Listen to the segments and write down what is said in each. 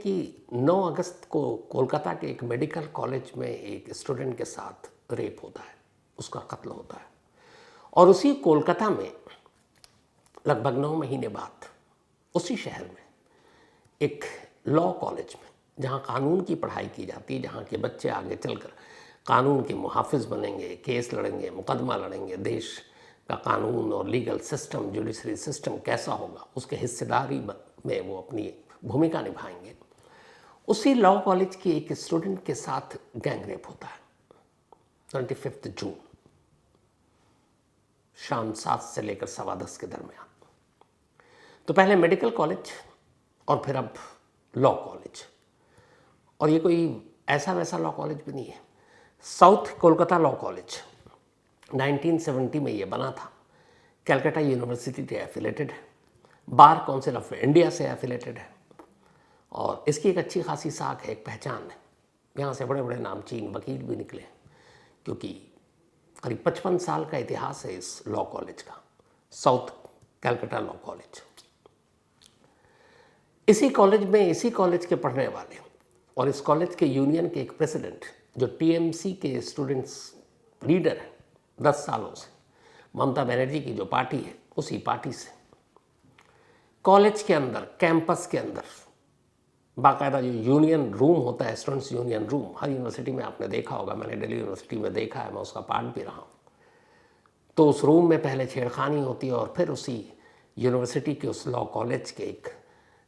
कि 9 अगस्त को कोलकाता के एक मेडिकल कॉलेज में एक स्टूडेंट के साथ रेप होता है, उसका कत्ल होता है। और उसी कोलकाता में लगभग 9 महीने बाद उसी शहर में एक लॉ कॉलेज में, जहाँ कानून की पढ़ाई की जाती है, जहाँ के बच्चे आगे चलकर कानून के मुहाफिज बनेंगे, केस लड़ेंगे, मुकदमा लड़ेंगे, देश का कानून और लीगल सिस्टम, जुडिशरी सिस्टम कैसा होगा, उसके हिस्सेदारी में वो अपनी भूमिका निभाएंगे। उसी लॉ कॉलेज की एक स्टूडेंट के साथ गैंग रेप होता है 25 जून शाम 7 से लेकर 10:15 के दरमियान। तो पहले मेडिकल कॉलेज और फिर अब लॉ कॉलेज, और ये कोई ऐसा वैसा लॉ कॉलेज भी नहीं है। साउथ कोलकाता लॉ कॉलेज 1970 में ये बना था, कैलकाटा यूनिवर्सिटी से एफिलेटेड है, बार काउंसिल ऑफ इंडिया से एफिलेटेड है, और इसकी एक अच्छी खासी साख है, एक पहचान है। यहाँ से बड़े बड़े नामचीन वकील भी निकले, क्योंकि करीब 55 साल का इतिहास है इस लॉ कॉलेज का, साउथ कैलकाटा लॉ कॉलेज। इसी कॉलेज के पढ़ने वाले और इस कॉलेज के यूनियन के एक प्रेसिडेंट, जो टीएमसी के स्टूडेंट्स लीडर हैं 10 सालों से, ममता बनर्जी की जो पार्टी है, उसी पार्टी से कॉलेज के अंदर, कैंपस के अंदर बाकायदा जो यूनियन रूम होता है, स्टूडेंट्स यूनियन रूम, हर यूनिवर्सिटी में आपने देखा होगा, मैंने दिल्ली यूनिवर्सिटी में देखा है, मैं उसका पार्ट भी रहा हूँ। तो उस रूम में पहले छेड़खानी होती है और फिर उसी यूनिवर्सिटी के उस लॉ कॉलेज के एक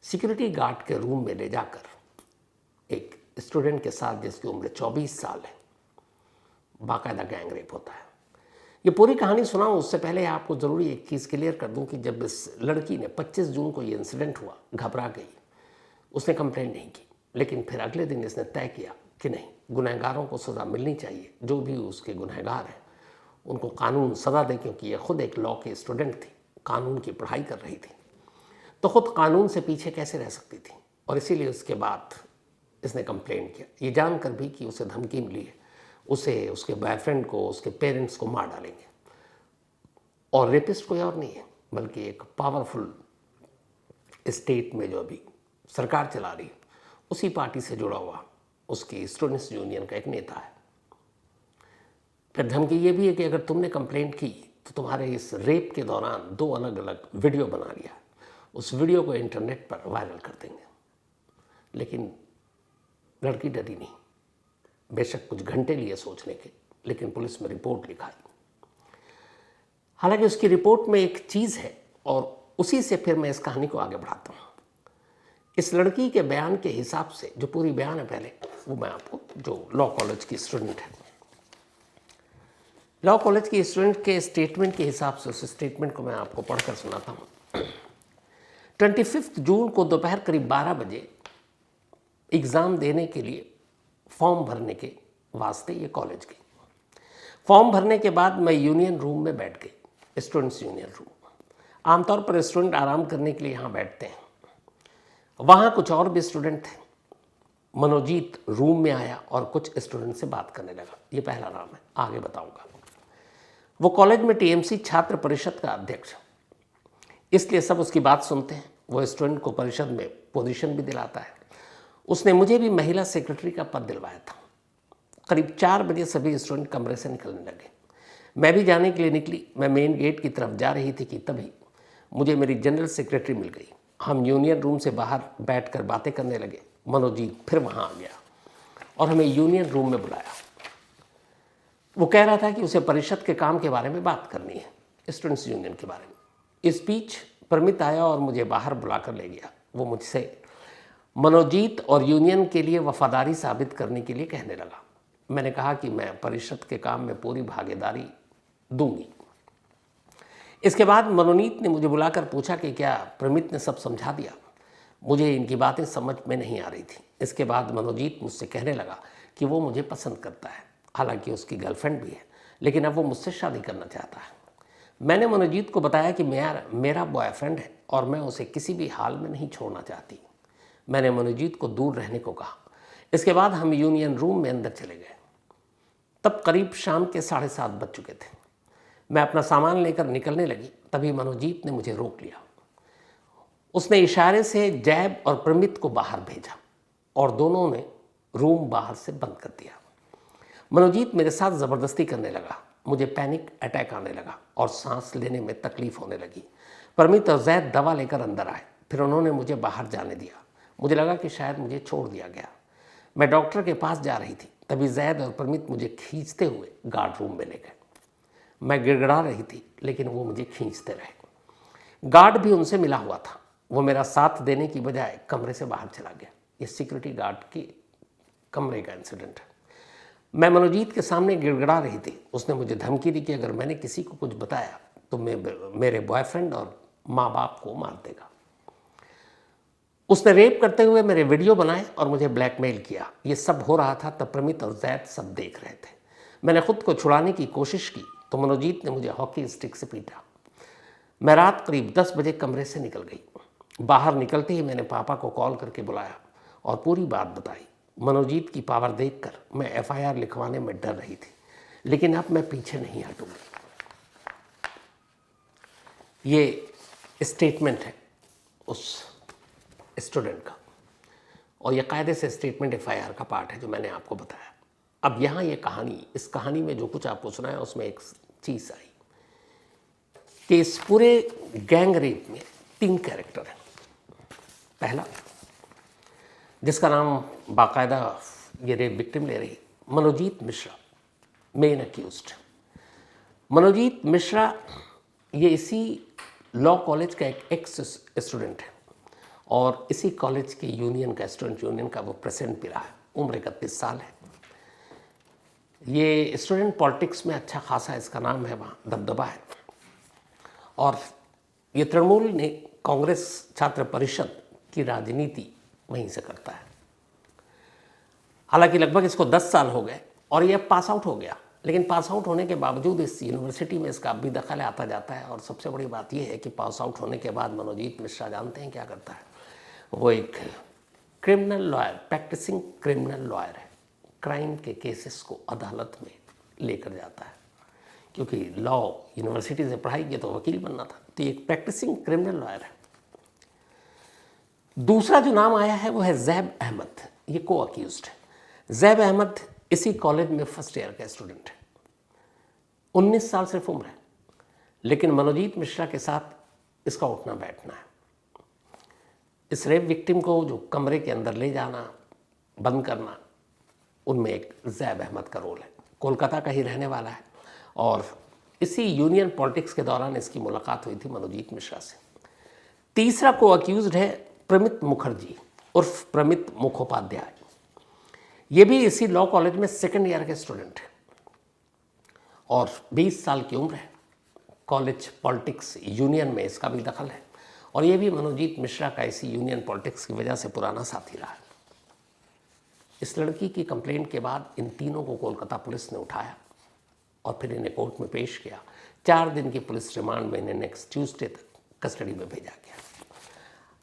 सिक्योरिटी गार्ड के रूम में ले जाकर एक स्टूडेंट के साथ, जिसकी उम्र 24 साल है, बाकायदा गैंग रेप होता है। ये पूरी कहानी सुनाऊं उससे पहले आपको ज़रूरी एक चीज़ क्लियर कर दूं कि जब इस लड़की ने 25 जून को ये इंसिडेंट हुआ, घबरा गई, उसने कंप्लेंट नहीं की, लेकिन फिर अगले दिन इसने तय किया कि नहीं, गुनहगारों को सज़ा मिलनी चाहिए, जो भी उसके गुनहगार हैं उनको कानून सज़ा दे, क्योंकि ये खुद एक लॉ की स्टूडेंट थी, कानून की पढ़ाई कर रही थी, तो खुद कानून से पीछे कैसे रह सकती थी। और इसीलिए उसके बाद इसने कंप्लेंट किया, ये जानकर भी कि उसे धमकी मिली है, उसे, उसके बॉयफ्रेंड को, उसके पेरेंट्स को मार डालेंगे। और रेपिस्ट कोई और नहीं है, बल्कि एक पावरफुल स्टेट में जो अभी सरकार चला रही है, उसी पार्टी से जुड़ा हुआ उसकी स्टूडेंट्स यूनियन का एक नेता है। फिर धमकी ये भी है कि अगर तुमने कंप्लेंट की तो तुम्हारे इस रेप के दौरान 2 अलग अलग वीडियो बना लिया, उस वीडियो को इंटरनेट पर वायरल कर देंगे। लेकिन लड़की डरी नहीं, बेशक कुछ घंटे लिए सोचने के, लेकिन पुलिस में रिपोर्ट लिखाई। हालांकि उसकी रिपोर्ट में एक चीज़ है, और उसी से फिर मैं इस कहानी को आगे बढ़ाता हूँ। इस लड़की के बयान के हिसाब से, जो पूरी बयान है पहले वो मैं आपको, जो लॉ कॉलेज की स्टूडेंट है, लॉ कॉलेज की स्टूडेंट के स्टेटमेंट के हिसाब से, उस स्टेटमेंट को मैं आपको पढ़कर सुनाता हूँ। 25 जून को दोपहर करीब 12 बजे एग्ज़ाम देने के लिए फॉर्म भरने के वास्ते ये कॉलेज गई। फॉर्म भरने के बाद मैं यूनियन रूम में बैठ गई, स्टूडेंट्स यूनियन रूम। आमतौर पर स्टूडेंट आराम करने के लिए यहाँ बैठते हैं, वहाँ कुछ और भी स्टूडेंट थे। मनोजीत रूम में आया और कुछ स्टूडेंट से बात करने लगा। ये पहला नाम है, आगे बताऊंगा। वो कॉलेज में टीएमसी छात्र परिषद का अध्यक्ष, इसलिए सब उसकी बात सुनते हैं। वो स्टूडेंट को परिषद में पोजीशन भी दिलाता है। उसने मुझे भी महिला सेक्रेटरी का पद दिलवाया था। करीब 4 बजे सभी स्टूडेंट कमरे से निकलने लगे। मैं भी जाने के लिए निकली। मैं मेन गेट की तरफ जा रही थी कि तभी मुझे मेरी जनरल सेक्रेटरी मिल गई। हम यूनियन रूम से बाहर बैठकर बातें करने लगे। मनोजीत फिर वहाँ आ गया और हमें यूनियन रूम में बुलाया। वो कह रहा था कि उसे परिषद के काम के बारे में बात करनी है, स्टूडेंट्स यूनियन के बारे में। इस बीच प्रमित आया और मुझे बाहर बुलाकर ले गया। वो मुझसे मनोजीत और यूनियन के लिए वफादारी साबित करने के लिए कहने लगा। मैंने कहा कि मैं परिषद के काम में पूरी भागीदारी दूंगी। इसके बाद मनोनीत ने मुझे बुलाकर पूछा कि क्या प्रमित ने सब समझा दिया। मुझे इनकी बातें समझ में नहीं आ रही थी। इसके बाद मनोजीत मुझसे कहने लगा कि वो मुझे पसंद करता है, हालांकि उसकी गर्लफ्रेंड भी है, लेकिन अब वो मुझसे शादी करना चाहता है। मैंने मनोजीत को बताया कि मेरा बॉयफ्रेंड है और मैं उसे किसी भी हाल में नहीं छोड़ना चाहती। मैंने मनोजीत को दूर रहने को कहा। इसके बाद हम यूनियन रूम में अंदर चले गए। तब करीब शाम के 7:30 बज चुके थे। मैं अपना सामान लेकर निकलने लगी, तभी मनोजीत ने मुझे रोक लिया। उसने इशारे से जैब और प्रमित को बाहर भेजा। और दोनों ने रूम बाहर से बंद कर दिया। मनोजीत मेरे साथ ज़बरदस्ती करने लगा। मुझे पैनिक अटैक आने लगा और सांस लेने में तकलीफ होने लगी। परमित और जैद दवा लेकर अंदर आए। फिर उन्होंने मुझे बाहर जाने दिया। मुझे लगा कि शायद मुझे छोड़ दिया गया। मैं डॉक्टर के पास जा रही थी, तभी जैद और परमित मुझे खींचते हुए गार्ड रूम में ले गए। मैं गिड़गिड़ा रही थी, लेकिन वो मुझे खींचते रहे। गार्ड भी उनसे मिला हुआ था। वो मेरा साथ देने की बजाय कमरे से बाहर चला गया। ये सिक्योरिटी गार्ड की कमरे का इंसिडेंट है। मैं मनोजीत के सामने गिड़गिड़ा रही थी। उसने मुझे धमकी दी कि अगर मैंने किसी को कुछ बताया तो मेरे बॉयफ्रेंड और माँ बाप को मार देगा। उसने रेप करते हुए मेरे वीडियो बनाए और मुझे ब्लैकमेल किया। ये सब हो रहा था तब प्रमित और जैद सब देख रहे थे। मैंने खुद को छुड़ाने की कोशिश की तो मनोजीत ने मुझे हॉकी स्टिक से पीटा। मैं रात करीब 10 बजे कमरे से निकल गई। बाहर निकलते ही मैंने पापा को कॉल करके बुलाया और पूरी बात बताई। मनोजीत की पावर देखकर मैं एफआईआर लिखवाने में डर रही थी, लेकिन अब मैं पीछे नहीं हटूंगी। ये स्टेटमेंट है उस स्टूडेंट का और ये कायदे से स्टेटमेंट एफआईआर का पार्ट है जो मैंने आपको बताया। अब यहाँ ये कहानी, इस कहानी में जो कुछ आपको सुना है उसमें एक चीज़ आई कि इस पूरे गैंग रेप में 3 कैरेक्टर हैं। पहला, जिसका नाम बाकायदा ये रेप विक्टिम ले रही, मनोजीत मिश्रा, मेन अक्यूज्ड। मनोजीत मिश्रा ये इसी लॉ कॉलेज का एक एक्स स्टूडेंट है और इसी कॉलेज के यूनियन का, स्टूडेंट यूनियन का वो प्रेसिडेंट भी रहा है। उम्र 31 साल है। ये स्टूडेंट पॉलिटिक्स में अच्छा खासा इसका नाम है, वहाँ दबदबा है और ये तृणमूल ने कांग्रेस छात्र परिषद की राजनीति वहीं से करता है। हालांकि लगभग इसको 10 साल हो गए और ये पास आउट हो गया, लेकिन पास आउट होने के बावजूद इस यूनिवर्सिटी में इसका भी दखल आता जाता है। और सबसे बड़ी बात यह है कि पास आउट होने के बाद मनोजीत मिश्रा जानते हैं क्या करता है? वो एक criminal lawyer, practising criminal lawyer है। क्राइम के केसेस को अदालत में लेकर जाता है, क्योंकि लॉ यूनिवर्सिटी से पढ़ाई की तो वकील बनना था, तो एक प्रैक्टिसिंग क्रिमिनल लॉयर है। दूसरा जो नाम आया है वो है जैब अहमद। ये को अक्यूज्ड है। जैब अहमद इसी कॉलेज में फर्स्ट ईयर का स्टूडेंट है। 19 साल सिर्फ उम्र है, लेकिन मनोजीत मिश्रा के साथ इसका उठना बैठना है। इस रेप विक्टिम को जो कमरे के अंदर ले जाना, बंद करना, उनमें एक जैब अहमद का रोल है। कोलकाता का ही रहने वाला है और इसी यूनियन पॉलिटिक्स के दौरान इसकी मुलाकात हुई थी मनोजीत मिश्रा से। तीसरा को अक्यूज्ड है प्रमित मुखर्जी उर्फ प्रमित मुखोपाध्याय। ये भी इसी लॉ कॉलेज में सेकेंड ईयर के स्टूडेंट है और 20 साल की उम्र है। कॉलेज पॉलिटिक्स यूनियन में इसका भी दखल है और ये भी मनोजीत मिश्रा का इसी यूनियन पॉलिटिक्स की वजह से पुराना साथी रहा है। इस लड़की की कंप्लेंट के बाद इन तीनों को कोलकाता पुलिस ने उठाया और फिर इन्हें कोर्ट में पेश किया। 4 दिन की पुलिस रिमांड में इन्हें नेक्स्ट ट्यूसडे तक कस्टडी में भेजा गया।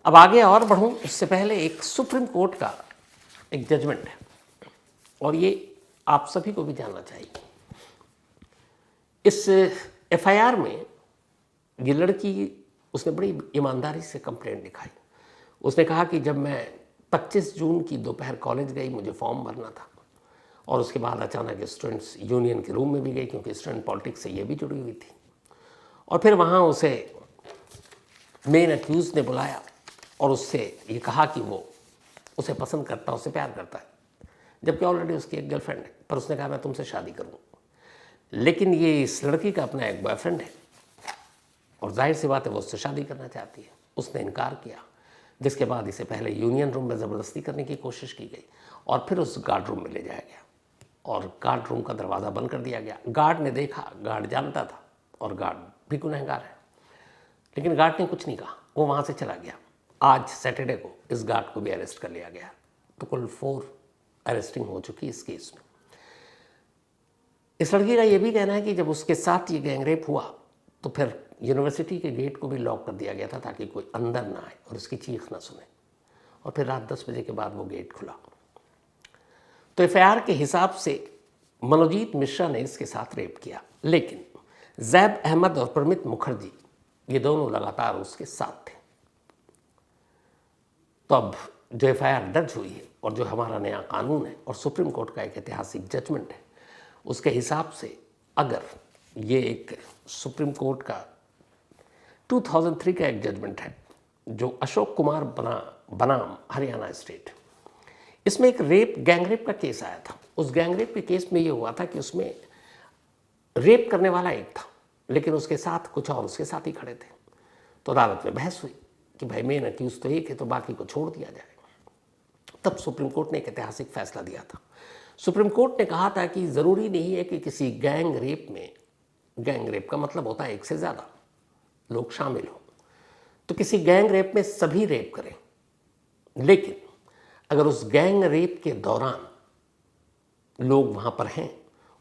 अब आगे और बढ़ूं उससे पहले एक सुप्रीम कोर्ट का एक जजमेंट है और ये आप सभी को भी जानना चाहिए। इस एफआईआर में ये लड़की, उसने बड़ी ईमानदारी से कंप्लेंट लिखाई। उसने कहा कि जब मैं 25 जून की दोपहर कॉलेज गई, मुझे फॉर्म भरना था और उसके बाद अचानक स्टूडेंट्स यूनियन के रूम में भी गई, क्योंकि स्टूडेंट पॉलिटिक्स से ये भी जुड़ी हुई थी। और फिर वहाँ उसे मेन अक्यूज ने बुलाया और उससे ये कहा कि वो उसे पसंद करता है, उससे प्यार करता है, जबकि ऑलरेडी उसकी एक गर्लफ्रेंड है। पर उसने कहा मैं तुमसे शादी करूँ। लेकिन ये इस लड़की का अपना एक बॉयफ्रेंड है और जाहिर सी बात है वो उससे शादी करना चाहती है। उसने इनकार किया, जिसके बाद इसे पहले यूनियन रूम में ज़बरदस्ती करने की कोशिश की गई और फिर उस गार्ड रूम में ले जाया गया और गार्ड रूम का दरवाज़ा बंद कर दिया गया। गार्ड ने देखा, गार्ड जानता था और गार्ड भी गुनहगार है, लेकिन गार्ड ने कुछ नहीं कहा, वो वहाँ से चला गया। आज सैटरडे को इस गार्ड को भी अरेस्ट कर लिया गया। तो कुल 4 अरेस्टिंग हो चुकी इस केस में। इस लड़की का ये भी कहना है कि जब उसके साथ ये गैंगरेप हुआ तो फिर यूनिवर्सिटी के गेट को भी लॉक कर दिया गया था ताकि कोई अंदर ना आए और उसकी चीख ना सुने, और फिर रात 10 बजे के बाद वो गेट खुला। तो एफआईआर के हिसाब से मनोजीत मिश्रा ने इसके साथ रेप किया, लेकिन जैब अहमद और प्रमित मुखर्जी ये दोनों लगातार उसके साथ थे। तो अब जो एफआईआर दर्ज हुई है और जो हमारा नया कानून है और सुप्रीम कोर्ट का एक ऐतिहासिक जजमेंट है, उसके हिसाब से अगर ये एक सुप्रीम कोर्ट का 2003 का एक जजमेंट है जो अशोक कुमार बनाम हरियाणा स्टेट, इसमें एक गैंग रेप का केस आया था। उस गैंग रेप के केस में ये हुआ था कि उसमें रेप करने वाला एक था, लेकिन उसके साथ कुछ और उसके साथ ही खड़े थे। तो अदालत में बहस हुई कि भाई मेन अक्यूज तो एक है, तो बाकी को छोड़ दिया जाए। तब सुप्रीम कोर्ट ने एक ऐतिहासिक फैसला दिया था। सुप्रीम कोर्ट ने कहा था कि ज़रूरी नहीं है कि किसी गैंग रेप में, गैंग रेप का मतलब होता है एक से ज़्यादा लोग शामिल हों, तो किसी गैंग रेप में सभी रेप करें, लेकिन अगर उस गैंग रेप के दौरान लोग वहाँ पर हैं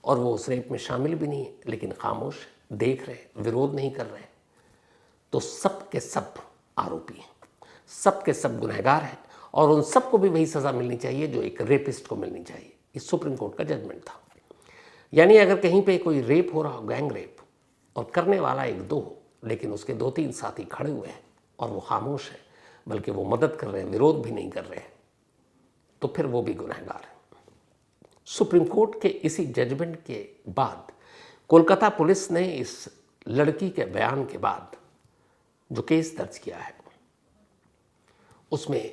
और वो उस रेप में शामिल भी नहीं है, लेकिन खामोश देख रहे, विरोध नहीं कर रहे, तो सब के सब आरोपी हैं, सब के सब गुनहगार हैं और उन सबको भी वही सज़ा मिलनी चाहिए जो एक रेपिस्ट को मिलनी चाहिए। इस सुप्रीम कोर्ट का जजमेंट था। यानी अगर कहीं पे कोई रेप हो रहा हो, गैंग रेप, और करने वाला एक दो हो, लेकिन उसके 2-3 साथी खड़े हुए हैं और वो खामोश है, बल्कि वो मदद कर रहे हैं, विरोध भी नहीं कर रहे हैं, तो फिर वो भी गुनहगार है। सुप्रीम कोर्ट के इसी जजमेंट के बाद कोलकाता पुलिस ने इस लड़की के बयान के बाद जो केस दर्ज किया है, उसमें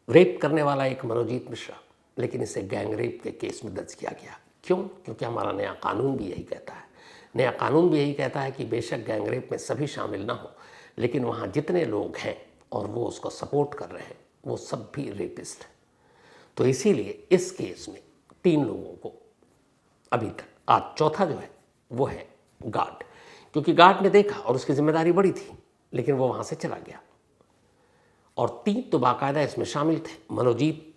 रेप करने वाला एक मनोजीत मिश्रा, लेकिन इसे गैंग रेप के केस में दर्ज किया गया। क्यों? क्योंकि हमारा नया कानून भी यही कहता है। नया कानून भी यही कहता है कि बेशक गैंग रेप में सभी शामिल ना हो, लेकिन वहाँ जितने लोग हैं और वो उसको सपोर्ट कर रहे हैं, वो सब भी रेपिस्ट हैं। तो इसीलिए इस केस में 3 लोगों को अभी तक, आज चौथा जो है वो है गार्ड, क्योंकि गार्ड ने देखा और उसकी जिम्मेदारी बड़ी थी, लेकिन वो वहाँ से चला गया। और 3 तो बाकायदा इसमें शामिल थे। मनोजीत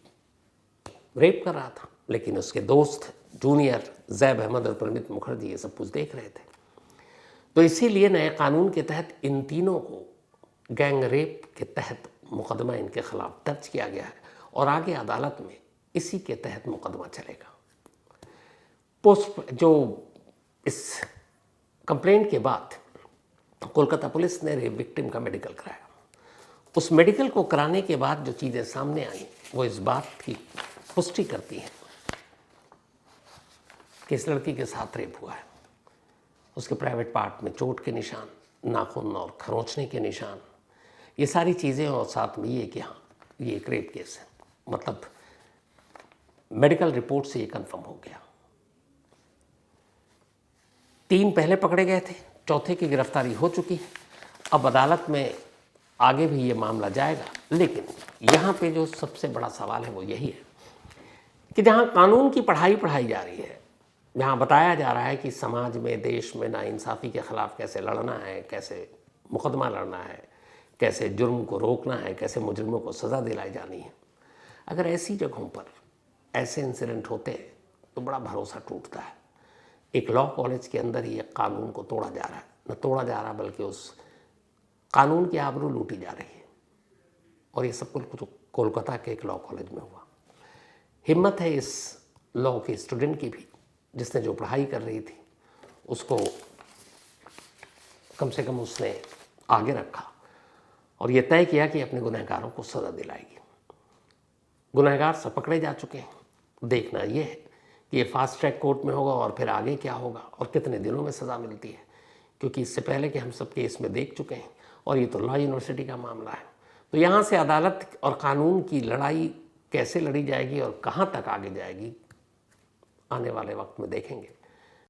रेप कर रहा था, लेकिन उसके दोस्त जूनियर जैब अहमद और परिणीत मुखर्जी ये सब कुछ देख रहे थे। तो इसीलिए नए कानून के तहत इन तीनों को गैंग रेप के तहत मुकदमा इनके खिलाफ दर्ज किया गया है और आगे अदालत में इसी के तहत मुकदमा चलेगा। जो इस कंप्लेंट के बाद कोलकाता पुलिस ने रेप विक्टिम का मेडिकल कराया। उस मेडिकल को कराने के बाद जो चीज़ें सामने आई वो इस बात की पुष्टि करती हैं कि इस लड़की के साथ रेप हुआ है। उसके प्राइवेट पार्ट में चोट के निशान, नाखून और खरोंचने के निशान, ये सारी चीज़ें, और साथ में ये कि हाँ ये एक रेप केस है। मतलब मेडिकल रिपोर्ट से ये कंफर्म हो गया। 3 पहले पकड़े गए थे, चौथे की गिरफ्तारी हो चुकी है। अब अदालत में आगे भी ये मामला जाएगा, लेकिन यहाँ पे जो सबसे बड़ा सवाल है वो यही है कि जहाँ कानून की पढ़ाई जा रही है, जहाँ बताया जा रहा है कि समाज में, देश में नाइंसाफ़ी के ख़िलाफ़ कैसे लड़ना है, कैसे मुकदमा लड़ना है, कैसे जुर्म को रोकना है, कैसे मुजरिमों को सज़ा दिलाई जानी है, अगर ऐसी जगहों पर ऐसे इंसिडेंट होते हैं तो बड़ा भरोसा टूटता है। एक लॉ कॉलेज के अंदर ही एक कानून को तोड़ा जा रहा है, न तोड़ा जा रहा बल्कि उस कानून की आबरू लूटी जा रही है। और ये सब कुछ कोलकाता के एक लॉ कॉलेज में हुआ। हिम्मत है इस लॉ के स्टूडेंट की भी, जिसने जो पढ़ाई कर रही थी उसको कम से कम उसने आगे रखा और ये तय किया कि अपने गुनहगारों को सज़ा दिलाएगी। गुनहगार सब पकड़े जा चुके हैं। देखना ये है कि ये फास्ट ट्रैक कोर्ट में होगा और फिर आगे क्या होगा और कितने दिनों में सज़ा मिलती है, क्योंकि इससे पहले कि हम सब केस में देख चुके हैं और ये तो लॉ यूनिवर्सिटी का मामला है। तो यहाँ से अदालत और कानून की लड़ाई कैसे लड़ी जाएगी और कहाँ तक आगे जाएगी, आने वाले वक्त में देखेंगे।